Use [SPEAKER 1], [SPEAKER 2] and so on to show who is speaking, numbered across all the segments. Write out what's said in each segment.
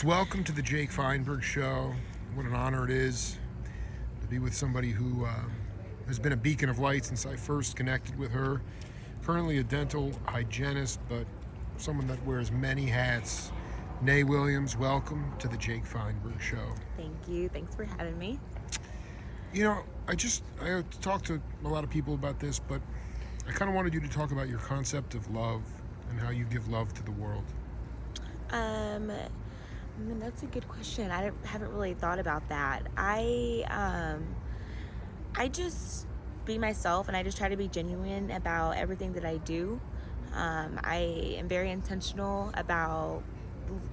[SPEAKER 1] Welcome to the Jake Feinberg Show. What an honor it is to be with somebody who has been a beacon of light since I first connected with her. Currently a dental hygienist, but someone that wears many hats. Naee Williams, welcome to the Jake Feinberg Show.
[SPEAKER 2] Thank you. Thanks for having me.
[SPEAKER 1] You know, I talked to a lot of people about this, but I kind of wanted you to talk about your concept of love and how you give love to the world.
[SPEAKER 2] That's a good question. Haven't really thought about that. I just be myself, and I just try to be genuine about everything that I do. I am very intentional about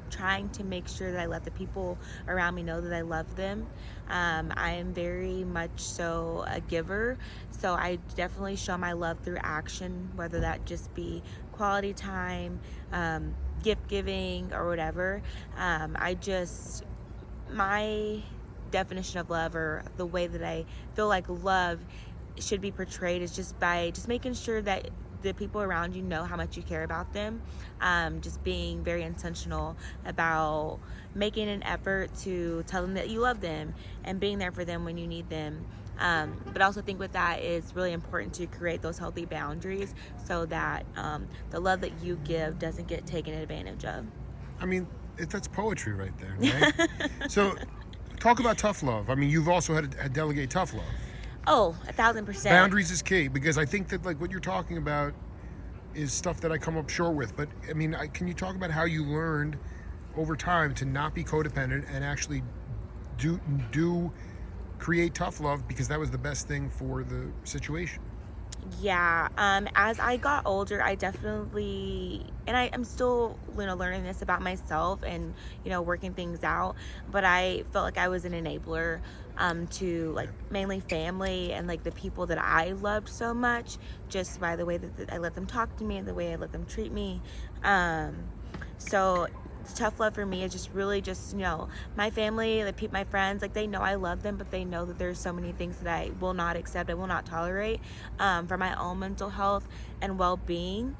[SPEAKER 2] trying to make sure that I let the people around me know that I love them. I am very much so a giver, so I definitely show my love through action, whether that just be quality time, gift giving, or whatever. My definition of love, or the way that I feel like love should be portrayed, is just by just making sure that the people around you know how much you care about them. Just being very intentional about making an effort to tell them that you love them and being there for them when you need them. But I also think with that is really important to create those healthy boundaries so that the love that you give doesn't get taken advantage of.
[SPEAKER 1] I mean, that's poetry right there, right? So, talk about tough love. I mean, you've also had to delegate tough love.
[SPEAKER 2] Oh, 1,000%.
[SPEAKER 1] Boundaries is key, because I think that like what you're talking about is stuff that I come up short with. But I mean, can you talk about how you learned over time to not be codependent and actually do create tough love, because that was the best thing for the situation?
[SPEAKER 2] Yeah, as I got older, I definitely, and I'm still, learning this about myself and, working things out, but I felt like I was an enabler to, like, mainly family and, like, the people that I loved so much, just by the way that I let them talk to me and the way I let them treat me. So tough love for me is just really just, my family, my friends, like, they know I love them, but they know that there's so many things that I will not accept, I will not tolerate, for my own mental health and well-being.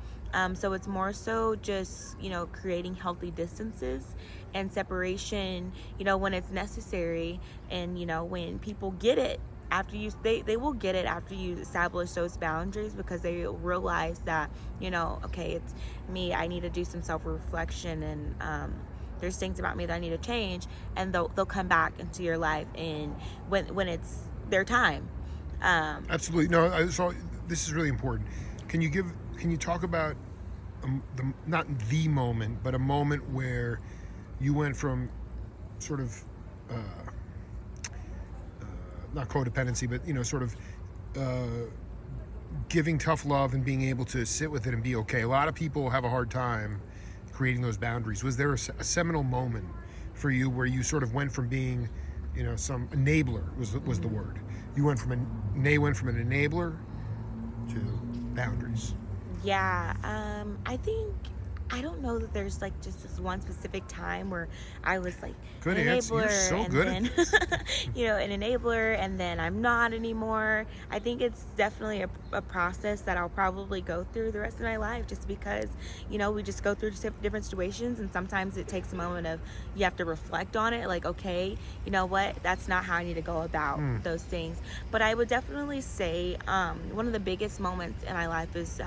[SPEAKER 2] So it's more so just, creating healthy distances and separation, when it's necessary. And, when people get it, they will get it after you establish those boundaries, because they realize that, okay, it's me, I need to do some self-reflection, and there's things about me that I need to change, and they'll come back into your life, and when it's their time.
[SPEAKER 1] Absolutely. No, so this is really important. Can you talk about not the moment, but a moment where you went from sort of not codependency, but sort of giving tough love and being able to sit with it and be okay? A lot of people have a hard time creating those boundaries. Was there a seminal moment for you where you sort of went from being, some enabler was the word? You went from Naee went from an enabler to boundaries.
[SPEAKER 2] Yeah, I don't know that there's like just this one specific time where I was like
[SPEAKER 1] Good
[SPEAKER 2] an
[SPEAKER 1] answer.
[SPEAKER 2] enabler,
[SPEAKER 1] You're so
[SPEAKER 2] and
[SPEAKER 1] good
[SPEAKER 2] then
[SPEAKER 1] at this.
[SPEAKER 2] an enabler, and then I'm not anymore. I think it's definitely a process that I'll probably go through the rest of my life, just because we just go through different situations, and sometimes it takes a moment of, you have to reflect on it, like, okay, you know what, that's not how I need to go about those things. But I would definitely say one of the biggest moments in my life is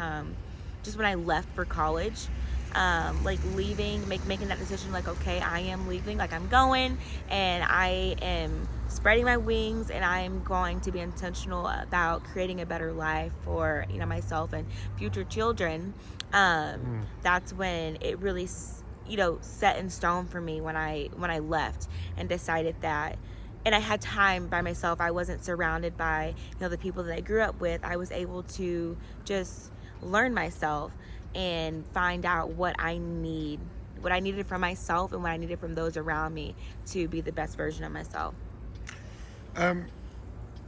[SPEAKER 2] just when I left for college. Like leaving, making that decision, like, okay, I am leaving, like, I'm going, and I am spreading my wings, and I am going to be intentional about creating a better life for myself and future children. That's when it really set in stone for me, when I left and decided that. And I had time by myself. I wasn't surrounded by the people that I grew up with. I was able to just learn myself and find out what I needed from myself and what I needed from those around me to be the best version of myself.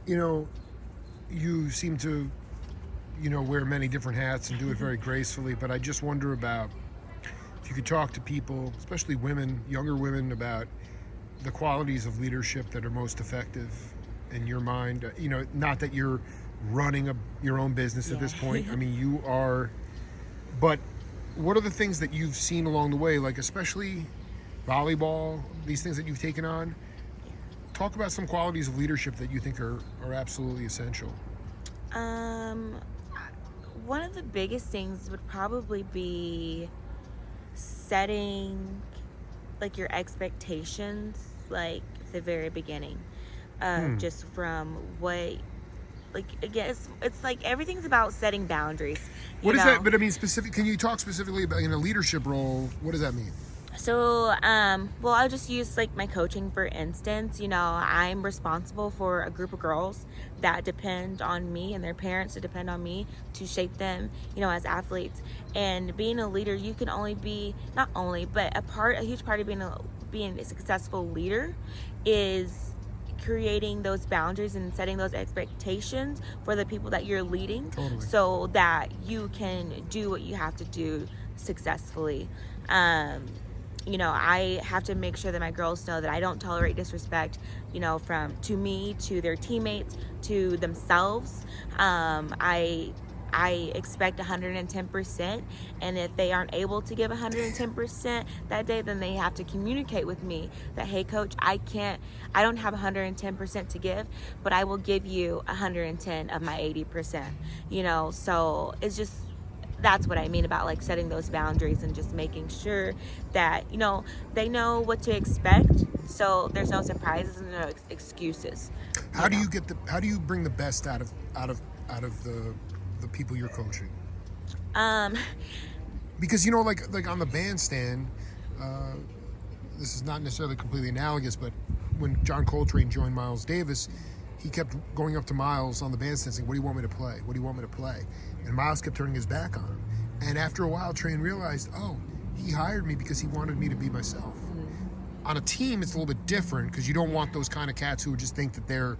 [SPEAKER 1] You seem to, wear many different hats and do it very gracefully, but I just wonder about if you could talk to people, especially women, younger women, about the qualities of leadership that are most effective in your mind. Not that you're running your own business at this point. I mean, you are. But what are the things that you've seen along the way, like especially volleyball, these things that you've taken on. Talk about some qualities of leadership that you think are absolutely essential.
[SPEAKER 2] Um, One of the biggest things would probably be setting like your expectations like at the very beginning. Just from what, like, again, it's like everything's about setting boundaries.
[SPEAKER 1] What is that? But I mean, specific. Can you talk specifically about in a leadership role? What does that mean?
[SPEAKER 2] So, well, I'll just use like my coaching for instance. I'm responsible for a group of girls that depend on me and their parents to depend on me to shape them, as athletes. And being a leader, you can only be, not only, but a huge part of being a successful leader is creating those boundaries and setting those expectations for the people that you're leading.
[SPEAKER 1] Totally.
[SPEAKER 2] So that you can do what you have to do successfully. I have to make sure that my girls know that I don't tolerate disrespect, from to me, to their teammates, to themselves. I expect 110%, and if they aren't able to give 110% that day, then they have to communicate with me that, hey coach, I don't have 110% to give, but I will give you 110 of my 80%, so it's just, that's what I mean about like setting those boundaries and just making sure that, they know what to expect, so there's no surprises and no excuses.
[SPEAKER 1] How do you bring the best out of the people you're coaching? Because like on the bandstand, this is not necessarily completely analogous, but when John Coltrane joined Miles Davis, he kept going up to Miles on the bandstand saying, "What do you want me to play? What do you want me to play?" And Miles kept turning his back on him. And after a while, Train realized, oh, he hired me because he wanted me to be myself. On a team, it's a little bit different because you don't want those kind of cats who just think that they're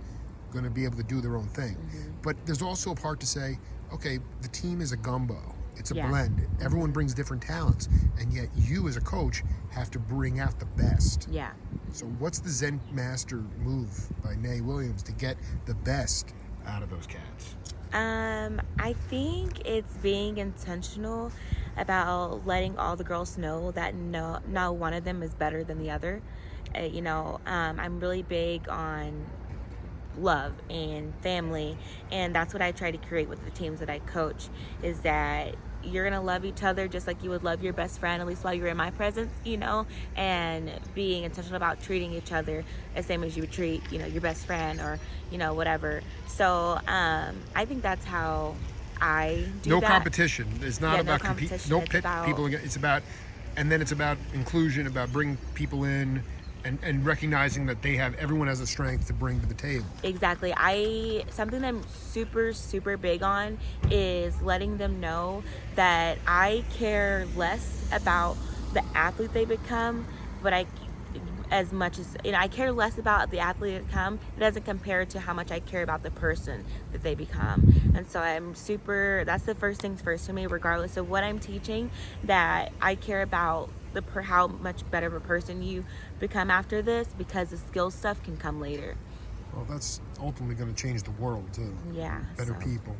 [SPEAKER 1] going to be able to do their own thing. But there's also a part to say, okay, the team is a gumbo. It's a blend. Everyone brings different talents, and yet you as a coach have to bring out the best.
[SPEAKER 2] Yeah.
[SPEAKER 1] So what's the Zen Master move by Naee Williams to get the best out of those cats?
[SPEAKER 2] I think it's being intentional about letting all the girls know that no one of them is better than the other. I'm really big on love and family, and that's what I try to create with the teams that I coach, is that you're gonna love each other just like you would love your best friend, at least while you're in my presence, and being intentional about treating each other the same as you would treat, your best friend or, whatever. So I think that's how I do
[SPEAKER 1] no
[SPEAKER 2] that.
[SPEAKER 1] Competition. It's not about competing. No pit people. It's about, and then it's about inclusion, about bringing people in, and recognizing that everyone has a strength to bring to the table.
[SPEAKER 2] Exactly. Something that I'm super, super big on is letting them know that I care less about the athlete they become, but as much as, I care less about the athlete they become. It doesn't compare to how much I care about the person that they become. And so that's the first things first to me, regardless of what I'm teaching, that I care about how much better of a person you become after this, because the skill stuff can come later.
[SPEAKER 1] Well, that's ultimately going to change the world too.
[SPEAKER 2] Yeah.
[SPEAKER 1] Better people.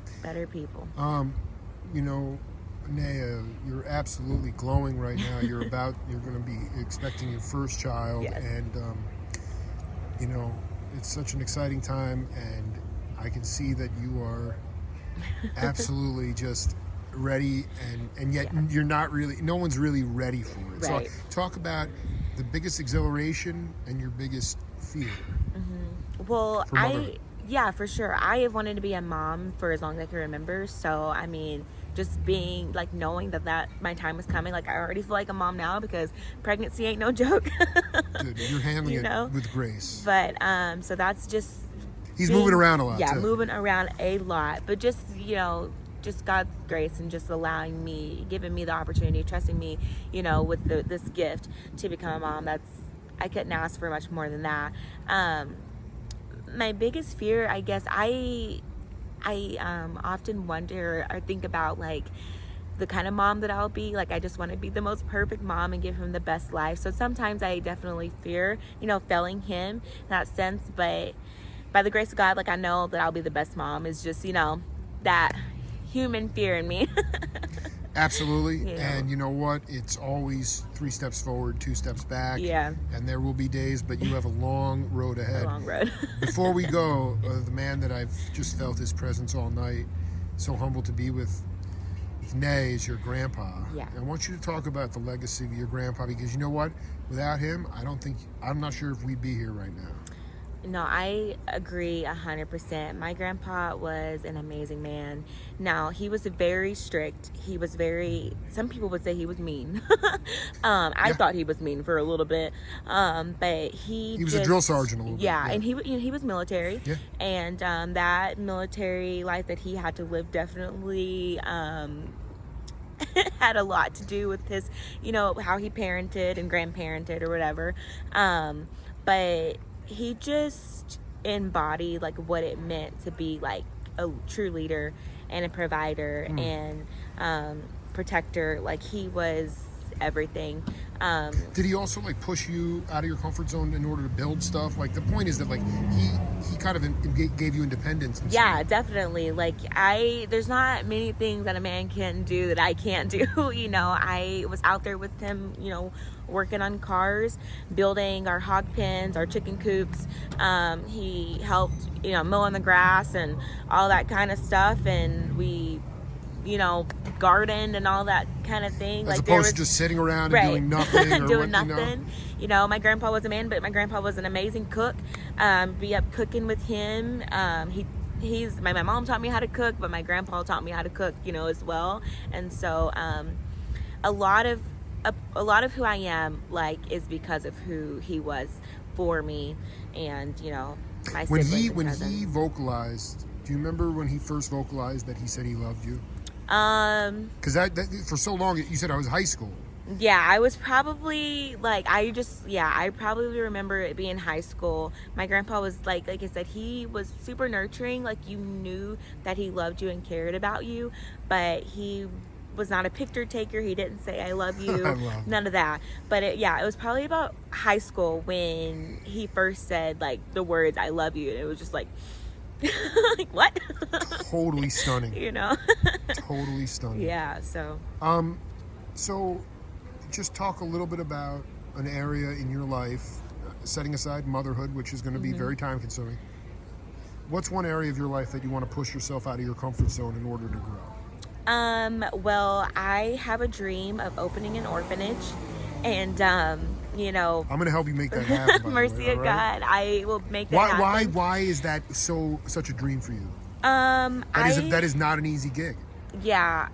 [SPEAKER 1] Naee, you're absolutely glowing right now. You're going to be expecting your first child.
[SPEAKER 2] Yes.
[SPEAKER 1] And it's such an exciting time, and I can see that you are absolutely just ready, and yet you're not really, no one's really ready for it.
[SPEAKER 2] Right.
[SPEAKER 1] So talk about the biggest exhilaration and your biggest fear.
[SPEAKER 2] Well,
[SPEAKER 1] for motherhood.
[SPEAKER 2] for sure. I have wanted to be a mom for as long as I can remember. So, just being like, knowing that my time was coming, like I already feel like a mom now, because pregnancy ain't no joke.
[SPEAKER 1] Dude, you're handling it with grace.
[SPEAKER 2] But, so that's just,
[SPEAKER 1] he's moving around a lot
[SPEAKER 2] yeah,
[SPEAKER 1] too.
[SPEAKER 2] moving around a lot, but just, just God's grace and just giving me the opportunity, trusting me, with this gift to become a mom. I couldn't ask for much more than that. My biggest fear, I guess, I often wonder or think about like the kind of mom that I'll be. Like, I just want to be the most perfect mom and give him the best life. So sometimes I definitely fear, failing him in that sense. But by the grace of God, like, I know that I'll be the best mom. It's just, that human fear in me.
[SPEAKER 1] Absolutely.
[SPEAKER 2] You know?
[SPEAKER 1] And you know what? It's always 3 steps forward, 2 steps back.
[SPEAKER 2] Yeah.
[SPEAKER 1] And there will be days, but you have a long road ahead.
[SPEAKER 2] A long road.
[SPEAKER 1] Before we go, the man that I've just felt his presence all night, so humbled to be with Naee, is your grandpa.
[SPEAKER 2] Yeah.
[SPEAKER 1] I want you to talk about the legacy of your grandpa, because you know what? Without him, I'm not sure if we'd be here right now.
[SPEAKER 2] No, I agree 100%. My grandpa was an amazing man. Now, he was very strict. He was some people would say he was mean. I thought he was mean for a little bit. But he
[SPEAKER 1] was a drill sergeant a little bit.
[SPEAKER 2] Yeah, and he was military.
[SPEAKER 1] Yeah.
[SPEAKER 2] And that military life that he had to live definitely had a lot to do with his, how he parented and grandparented or whatever. But he just embodied like what it meant to be like a true leader and a provider and protector. Like, he was everything.
[SPEAKER 1] Did he also like push you out of your comfort zone in order to build stuff? Like, the point is that like he kind of gave you independence.
[SPEAKER 2] Yeah, definitely. Like, there's not many things that a man can do that I can't do. I was out there with him, working on cars, building our hog pens, our chicken coops. He helped, mowing the grass and all that kind of stuff. And we, gardened and all that kind of thing.
[SPEAKER 1] As opposed to just sitting around and doing nothing. Or
[SPEAKER 2] doing nothing. My grandpa was a man, but my grandpa was an amazing cook. Be up cooking with him. My mom taught me how to cook, but my grandpa taught me how to cook, as well. And so a lot of who I am is because of who he was for me, and my
[SPEAKER 1] when
[SPEAKER 2] siblings.
[SPEAKER 1] he vocalized, do you remember when he first vocalized that he said he loved you? Because that for so long you said I was high school.
[SPEAKER 2] Yeah, I was probably I probably remember it being high school. My grandpa was like I said, he was super nurturing. Like, you knew that he loved you and cared about you, but he was not a picture taker. He didn't say I love you. None of that. But it was probably about high school when he first said the words I love you, and it was just like what?
[SPEAKER 1] Totally stunning. Totally stunning.
[SPEAKER 2] Yeah, so
[SPEAKER 1] just talk a little bit about an area in your life, setting aside motherhood, which is going to be very time consuming. What's one area of your life that you want to push yourself out of your comfort zone in order to grow?
[SPEAKER 2] Well, I have a dream of opening an orphanage, and I'm
[SPEAKER 1] going to help you make that happen.
[SPEAKER 2] Mercy of God, I will make that happen.
[SPEAKER 1] Why is that such a dream for you? That is not an easy gig.
[SPEAKER 2] Yeah,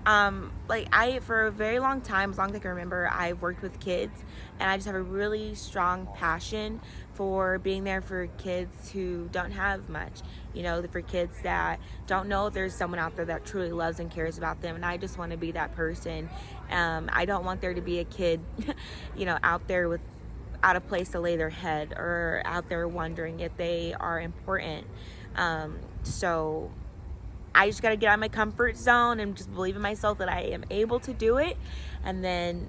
[SPEAKER 2] for a very long time, as long as I can remember, I've worked with kids, and I just have a really strong passion for being there for kids who don't have much, for kids that don't know if there's someone out there that truly loves and cares about them, and I just want to be that person. I don't want there to be a kid, out there without a place to lay their head, or out there wondering if they are important. So I just got to get out of my comfort zone and just believe in myself that I am able to do it. And then,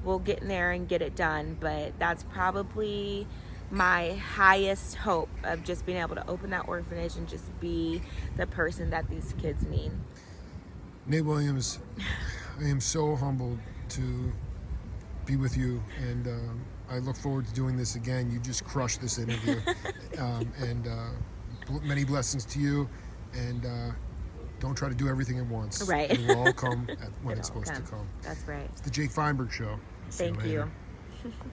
[SPEAKER 2] we'll get in there and get it done. But that's probably my highest hope, of just being able to open that orphanage and just be the person that these kids need.
[SPEAKER 1] Naee Williams, I am so humbled to be with you, and I look forward to doing this again. You just crushed this interview. Many blessings to you. And don't try to do everything at once.
[SPEAKER 2] Right.
[SPEAKER 1] It will all come when it's supposed to come.
[SPEAKER 2] That's right.
[SPEAKER 1] It's the Jake Feinberg Show.
[SPEAKER 2] Thank you.